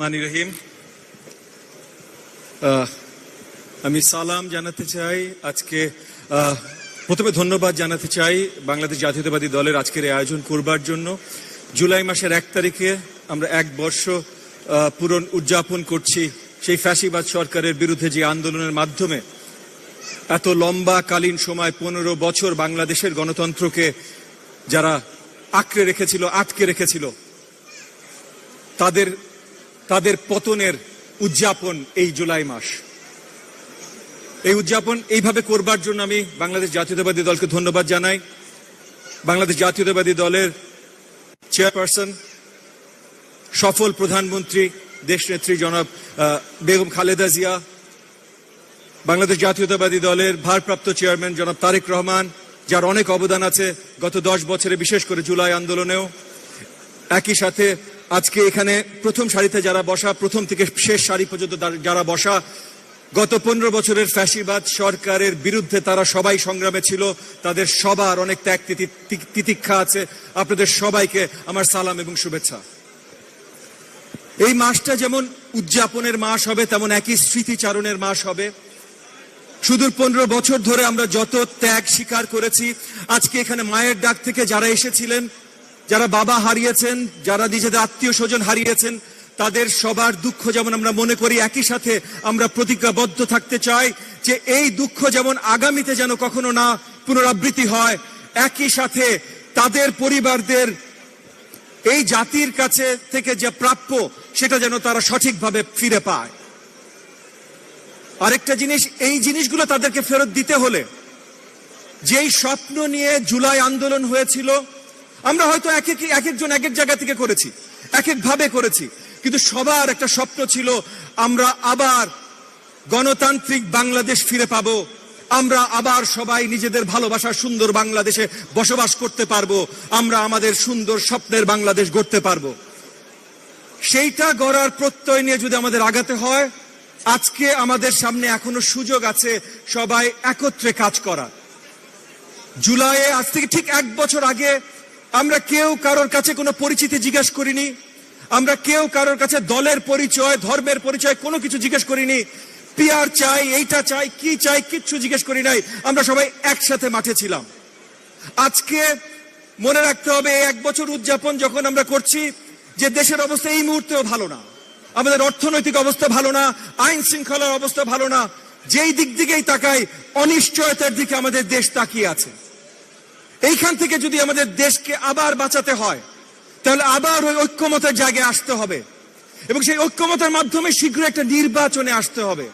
মানি রহিম, আমি সালাম জানাতে চাই। আজকে প্রথমে ধন্যবাদ জানাতে চাই বাংলাদেশ জাতীয়তাবাদী দলের আজকের এই আয়োজন করবার জন্য। জুলাই মাসের 1 তারিখে আমরা 1 বর্ষ পূরণ উদযাপন করছি সেই ফ্যাসিবাদ সরকারের বিরুদ্ধে যে আন্দোলনের মাধ্যমে এত লম্বাকালীন সময় 15 বছর বাংলাদেশের গণতন্ত্রকে যারা আঁকড়ে রেখেছিল, আটকে রেখেছিল, তাদের পতনের উদযাপন এই জুলাই মাস। এই উদযাপন এইভাবে করবার জন্য আমি বাংলাদেশ জাতীয়তাবাদী দলকে ধন্যবাদ জানাই। বাংলাদেশ জাতীয়তাবাদী দলের চেয়ারপারসন, সফল প্রধানমন্ত্রী দেশনেত্রী জনাব বেগম খালেদা জিয়া, বাংলাদেশ জাতীয়তাবাদী দলের ভারপ্রাপ্ত চেয়ারম্যান জনাব তারেক রহমান, যার অনেক অবদান আছে গত 10 বছরে, বিশেষ করে জুলাই আন্দোলনেও। একই সাথে আজকে এখানে প্রথম সারিতে যারা বসা, প্রথম থেকে শেষ সারি পর্যন্ত যারা বসা, গত 15 বছরের ফ্যাসিবাদ সরকারের বিরুদ্ধে তারা সবাই সংগ্রামে ছিল। তাদের সবার অনেক ত্যাগ তিতিক্ষা আছে। আপনাদের সবাইকে আমার সালাম এবং শুভেচ্ছা। এই মাসটা যেমন উদযাপনের মাস হবে, তেমন একই স্মৃতিচারণের মাস হবে। সুদূর 15 বছর ধরে আমরা যত ত্যাগ স্বীকার করেছি, আজকে এখানে মায়ের ডাক থেকে যারা এসেছিলেন, যারা বাবা হারিয়েছেন, যারা নিজেদের আত্মীয় স্বজন হারিয়েছেন, তাদের সবার দুঃখ যেমন আমরা মনে করি, একই সাথে আমরা প্রতিজ্ঞাবদ্ধ থাকতে চাই যে এই দুঃখ যেমন আগামীতে যেন কখনো না পুনরাবৃত্তি হয়। একই সাথে তাদের পরিবারদের এই জাতির কাছে থেকে যে প্রাপ্য, সেটা যেন তারা সঠিকভাবে ফিরে পায়। আরেকটা জিনিস, এই জিনিসগুলো তাদেরকে ফেরত দিতে হলে, যেই স্বপ্ন নিয়ে জুলাই আন্দোলন হয়েছিল, আমরা হয়তো এক একজন এক এক জায়গা থেকে করেছি, এক এক ভাবে করেছি, কিন্তু সবার একটা স্বপ্ন ছিল আমরা আবার গণতান্ত্রিক বাংলাদেশ ফিরে পাবো, আমরা আবার সবাই নিজেদের ভালোবাসার সুন্দর বাংলাদেশে বসবাস করতে পারবো, আমরা আমাদের সুন্দর স্বপ্নের বাংলাদেশ গড়তে পারবো। সেইটা গড়ার প্রত্যয় নিয়ে যদি আমাদের আগাতে হয়, আজকে আমাদের সামনে এখনো সুযোগ আছে সবাই একত্রে কাজ করা। জুলাইয়ে আজ থেকে ঠিক 1 বছর আগে আমরা কেউ কারোর কাছে কোনো পরিচিতি জিজ্ঞেস করিনি, আমরা কেউ কারোর কাছে দলের পরিচয়, ধর্মের পরিচয় কোনো কিছু জিজ্ঞেস করিনি। পিআর চাই, এইটা চাই, কি চাই, কিচ্ছু জিজ্ঞেস করি নাই। আমরা সবাই একসাথে মাঠে ছিলাম। আজকে মনে রাখতে হবে, 1 বছর উদযাপন যখন আমরা করছি, যে দেশের অবস্থা এই মুহূর্তেও ভালো না, আমাদের অর্থনৈতিক অবস্থা ভালো না, আইন শৃঙ্খলার অবস্থা ভালো না। যেই দিক দিকেই তাকাই, অনিশ্চয়তার দিকে আমাদের দেশ তাকিয়ে আছে। এইখান থেকে যদি আমাদের দেশকে আবার বাঁচাতে হয়, তাহলে আবার ওই ঐক্যমতের জায়গায় আসতে হবে, এবং সেই ঐক্যমতের মাধ্যমে শীঘ্র একটা নির্বাচনে আসতে হবে।